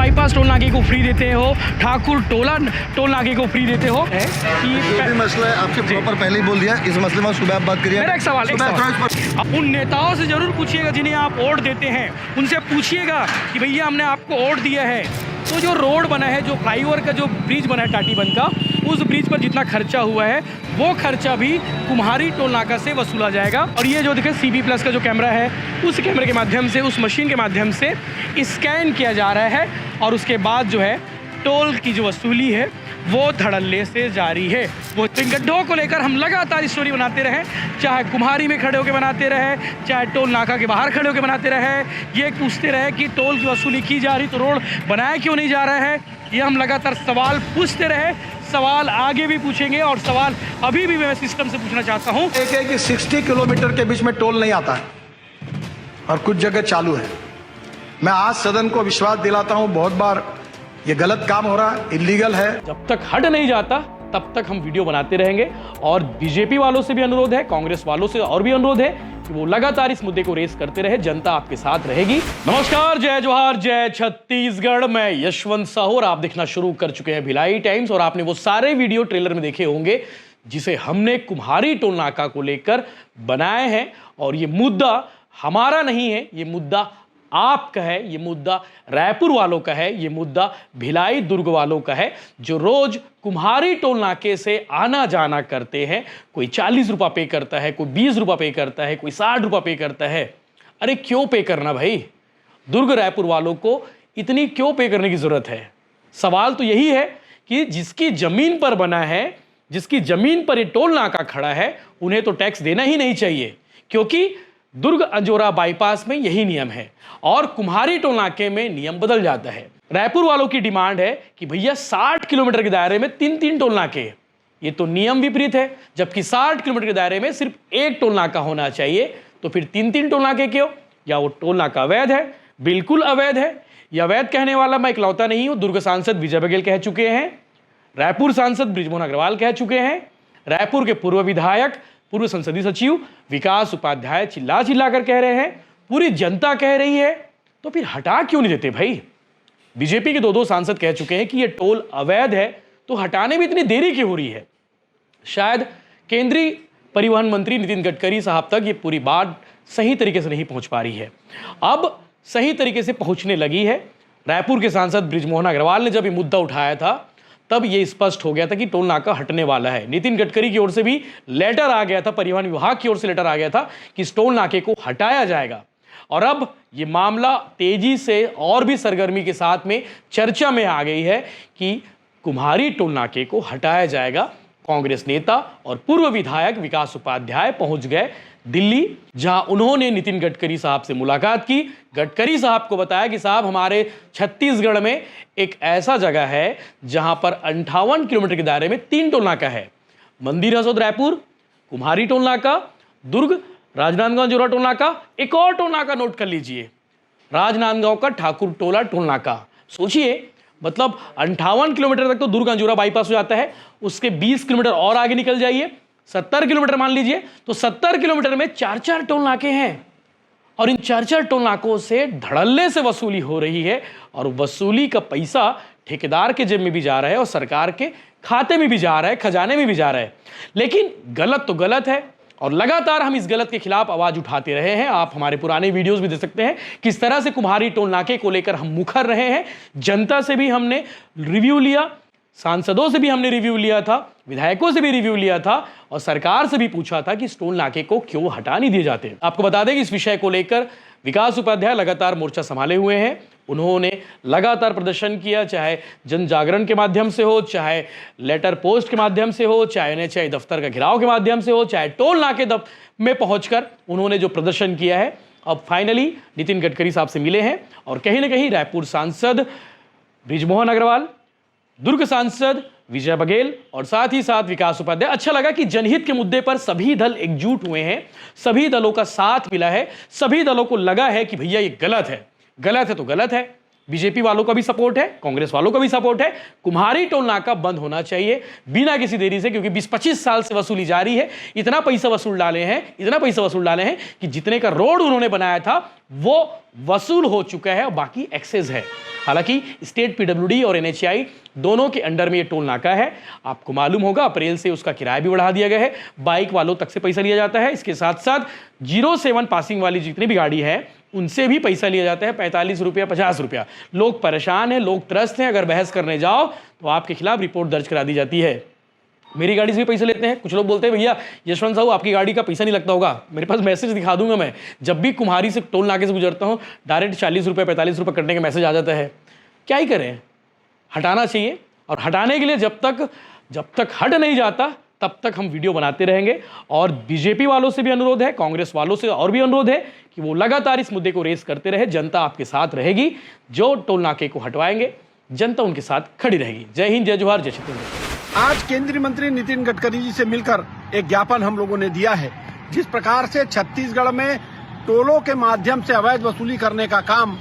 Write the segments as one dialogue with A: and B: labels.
A: Bypass toll नाके को free देते हो, ठाकुर टोला टोल नाके को फ्री देते हो।
B: ये मसला है, आपसे प्रॉपर पहले ही बोल दिया, इस मसले में सुबह आप बात करिए।
A: मेरा एक सवाल अब उन नेताओं से जरूर पूछिएगा जिन्हें आप वोट देते हैं, उनसे पूछिएगा कि भैया हमने आपको वोट दिया है तो जो रोड बना है, जो फ्लाईओवर का जो ब्रिज बना है टाटीबंध का, उस ब्रिज पर जितना खर्चा हुआ है वो खर्चा भी कुम्हारी टोल नाका से वसूला जाएगा। और ये जो देखिए CB+ का जो कैमरा है, उस कैमरे के माध्यम से, उस मशीन के माध्यम से स्कैन किया जा रहा है और उसके बाद जो है टोल की जो वसूली है वो धड़ल्ले से जारी है। वो गड्ढों को लेकर हम लगातार स्टोरी बनाते रहे, चाहे कुम्हारी में खड़े होकर बनाते रहे, चाहे टोल नाका के बाहर खड़े होकर बनाते रहे, ये पूछते रहे कि टोल की वसूली की जा रही तो रोड बनाया क्यों नहीं जा रहा है। ये हम लगातार सवाल पूछते रहे, सवाल आगे भी पूछेंगे और सवाल अभी भी मैं सिस्टम से पूछना चाहता हूँ।
C: एक है कि 60 किलोमीटर के बीच में टोल नहीं आता है और कुछ जगह चालू है। मैं आज सदन को विश्वास दिलाता हूँ, बहुत बार ये गलत काम हो रहा है, इलीगल है।
A: जब तक हट नहीं जाता तब तक हम वीडियो बनाते रहेंगे और बीजेपी वालों से भी अनुरोध है, कांग्रेस वालों से और भी अनुरोध है कि वो लगातार इस मुद्दे को रेस करते रहे। जनता आपके साथ रहेगी। नमस्कार, जय जोहार, जय छत्तीसगढ़। मैं यशवंत साहू और आप देखना शुरू कर चुके हैं भिलाई टाइम्स। और आपने वो सारे वीडियो ट्रेलर में देखे होंगे जिसे हमने कुम्हारी टोल नाका को लेकर बनाए हैं। और ये मुद्दा हमारा नहीं है, ये मुद्दा आपका है, ये मुद्दा रायपुर वालों का है, ये मुद्दा भिलाई दुर्ग वालों का है, जो रोज कुम्हारी टोल नाके से आना जाना करते हैं। कोई 40 रुपये पे करता है, कोई 20 रुपये पे करता है, कोई 60 रुपये पे करता है। अरे क्यों पे करना भाई? दुर्ग रायपुर वालों को इतनी क्यों पे करने की जरूरत है? सवाल तो यही है कि जिसकी जमीन पर बना है, जिसकी जमीन पर ये टोल नाका खड़ा है, उन्हें तो टैक्स देना ही नहीं चाहिए, क्योंकि दुर्ग अंजोरा बाईपास में यही नियम है और कुम्हारी टोल नाके में नियम बदल जाता है। रायपुर वालों की डिमांड है कि भैया 60 किलोमीटर के दायरे में 3-3 टोल नाके। ये तो नियम विपरीत है, जबकि 60 किलोमीटर के दायरे में सिर्फ एक टोल नाका होना चाहिए। तो फिर 3-3 टोल नाके क्यों? या वो टोल नाका अवैध है? बिल्कुल अवैध है। यह अवैध कहने वाला मैं इकलौता नहीं हूं। दुर्ग सांसद विजय बघेल कह चुके हैं, रायपुर सांसद बृजमोहन अग्रवाल कह चुके हैं, रायपुर के पूर्व विधायक, पूर्व संसदीय सचिव विकास उपाध्याय चिल्ला चिल्ला कर कह रहे हैं, पूरी जनता कह रही है। तो फिर हटा क्यों नहीं देते भाई? बीजेपी के 2 सांसद कह चुके हैं कि ये टोल अवैध है, तो हटाने में इतनी देरी क्यों हो रही है? शायद केंद्रीय परिवहन मंत्री नितिन गडकरी साहब तक ये पूरी बात सही तरीके से नहीं पहुंच पा रही है। अब सही तरीके से पहुंचने लगी है। रायपुर के सांसद बृजमोहन अग्रवाल ने जब ये मुद्दा उठाया था तब ये स्पष्ट हो गया था कि टोल नाका हटने वाला है। नितिन गडकरी की ओर से भी लेटर आ गया था, परिवहन विभाग की ओर से लेटर आ गया था कि इस टोल नाके को हटाया जाएगा। और अब ये मामला तेजी से और भी सरगर्मी के साथ में चर्चा में आ गई है कि कुम्हारी टोल नाके को हटाया जाएगा। कांग्रेस नेता और पूर्व विधायक विकास उपाध्याय पहुंच गए दिल्ली, जहां उन्होंने नितिन गडकरी साहब से मुलाकात की। गडकरी साहब को बताया कि साहब, हमारे छत्तीसगढ़ में एक ऐसा जगह है जहां पर 58 किलोमीटर के दायरे में 3 टोल नाका है। मंदिर हसोद रायपुर, कुम्हारी टोल नाका, दुर्ग राजनांदगांव जोरा टोल नाका, एक और टोल नाका नोट कर लीजिए, राजनांदगांव का ठाकुर टोला टोल नाका। सोचिए, मतलब 58 किलोमीटर तक तो दुर्ग अंजोरा बाईपास हो जाता है, उसके 20 किलोमीटर और आगे निकल जाइए, 70 किलोमीटर मान लीजिए, तो 70 किलोमीटर में 4-4 टोल नाके हैं। और इन 4-4 टोल नाकों से धड़ल्ले से वसूली हो रही है और वसूली का पैसा ठेकेदार के जेब में भी जा रहा है और सरकार के खाते में भी जा रहा है, खजाने में भी जा रहा है। लेकिन गलत तो गलत है और लगातार हम इस गलत के खिलाफ आवाज उठाते रहे हैं। आप हमारे पुराने वीडियोस भी देख सकते हैं किस तरह से कुम्हारी टोल नाके को लेकर हम मुखर रहे हैं। जनता से भी हमने रिव्यू लिया, सांसदों से भी हमने रिव्यू लिया था, विधायकों से भी रिव्यू लिया था और सरकार से भी पूछा था कि इस टोल नाके को क्यों हटा नहीं दिए जाते। आपको बता दें कि इस विषय को लेकर विकास उपाध्याय लगातार मोर्चा संभाले हुए हैं। उन्होंने लगातार प्रदर्शन किया, चाहे जन जागरण के माध्यम से हो, चाहे लेटर पोस्ट के माध्यम से हो, चाहे NHAI दफ्तर का घेराव के माध्यम से हो, चाहे टोल नाके में पहुंचकर उन्होंने जो प्रदर्शन किया है। अब फाइनली नितिन गडकरी साहब से मिले हैं और कहीं ना कहीं रायपुर सांसद बृजमोहन अग्रवाल, दुर्ग सांसद विजय बघेल और साथ ही साथ विकास उपाध्याय। अच्छा लगा कि जनहित के मुद्दे पर सभी दल एकजुट हुए हैं, सभी दलों का साथ मिला है, सभी दलों को लगा है कि भैया ये गलत है, गलत है तो गलत है, बीजेपी वालों का भी सपोर्ट है, कांग्रेस वालों का भी सपोर्ट है। कुम्हारी टोल नाका बंद होना चाहिए बिना किसी देरी से, क्योंकि 20-25 साल से वसूली जारी है। इतना पैसा वसूल डाले हैं कि जितने का रोड उन्होंने बनाया था वो वसूल हो चुका है और बाकी एक्सेस है। हालांकि स्टेट पीडब्ल्यूडी और एनएचएआई दोनों के अंडर में ये टोल नाका है। आपको मालूम होगा अप्रैल से उसका किराया भी बढ़ा दिया गया है, बाइक वालों तक से पैसा लिया जाता है। इसके साथ साथ 07 पासिंग वाली जितनी भी गाड़ी है उनसे भी पैसा लिया जाता है, 45 रुपया 50 रुपया। लोग परेशान हैं, लोग त्रस्त हैं। अगर बहस करने जाओ तो आपके खिलाफ रिपोर्ट दर्ज करा दी जाती है। मेरी गाड़ी से भी पैसे लेते हैं। कुछ लोग बोलते हैं भैया यशवंत साहब आपकी गाड़ी का पैसा नहीं लगता होगा। मेरे पास मैसेज दिखा दूंगा मैं, जब भी कुम्हारी से टोल नाके से गुजरता हूँ डायरेक्ट 40 रुपये 45 रुपये कटने का मैसेज आ जाता है। क्या ही करें, हटाना चाहिए। और हटाने के लिए जब तक हट नहीं जाता तब तक हम वीडियो बनाते रहेंगे। और बीजेपी वालों से भी अनुरोध है, कांग्रेस वालों से और भी अनुरोध है कि वो लगातार इस मुद्दे को रेस करते रहे। जनता आपके साथ रहेगी। जो टोल नाके को हटवाएंगे जनता उनके साथ खड़ी रहेगी। जय हिंद, जय जोहार, जय छत्तीसगढ़।
C: आज केंद्रीय मंत्री नितिन गडकरी जी से मिलकर एक ज्ञापन हम लोगों ने दिया है। जिस प्रकार से छत्तीसगढ़ में टोलों के माध्यम से अवैध वसूली करने का काम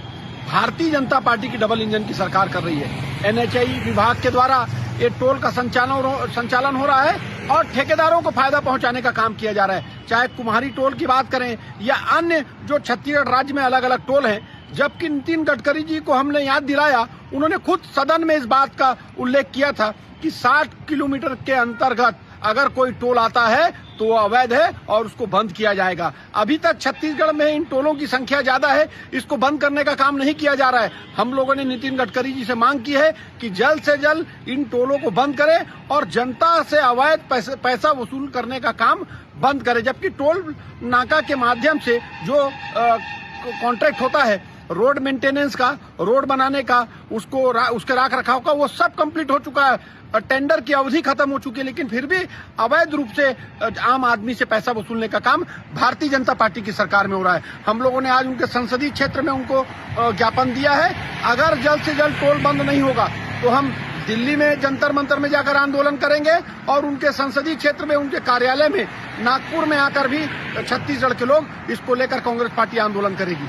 C: भारतीय जनता पार्टी की डबल इंजन की सरकार कर रही है। एनएचएआई विभाग के द्वारा ये टोल का संचालन हो रहा है और ठेकेदारों को फायदा पहुंचाने का काम किया जा रहा है। चाहे कुम्हारी टोल की बात करें या अन्य जो छत्तीसगढ़ राज्य में अलग अलग टोल हैं। जबकि नितिन गडकरी जी को हमने याद दिलाया, उन्होंने खुद सदन में इस बात का उल्लेख किया था कि 60 किलोमीटर के अंतर्गत अगर कोई टोल आता है तो वो अवैध है और उसको बंद किया जाएगा। अभी तक छत्तीसगढ़ में इन टोलों की संख्या ज्यादा है, इसको बंद करने का काम नहीं किया जा रहा है। हम लोगों ने नितिन गडकरी जी से मांग की है कि जल्द से जल्द इन टोलों को बंद करें और जनता से अवैध पैसा वसूल करने का काम बंद करें। जबकि टोल नाका के माध्यम से जो कॉन्ट्रैक्ट होता है रोड मेंटेनेंस का, रोड बनाने का, उसके रख रखाव का, वो सब कंप्लीट हो चुका है। टेंडर की अवधि खत्म हो चुकी है, लेकिन फिर भी अवैध रूप से आम आदमी से पैसा वसूलने का काम भारतीय जनता पार्टी की सरकार में हो रहा है। हम लोगों ने आज उनके संसदीय क्षेत्र में उनको ज्ञापन दिया है। अगर जल्द से जल्द टोल बंद नहीं होगा तो हम दिल्ली में जंतर मंतर में जाकर आंदोलन करेंगे और उनके संसदीय क्षेत्र में, उनके कार्यालय में, नागपुर में आकर भी छत्तीसगढ़ के लोग इसको लेकर कांग्रेस पार्टी आंदोलन करेगी।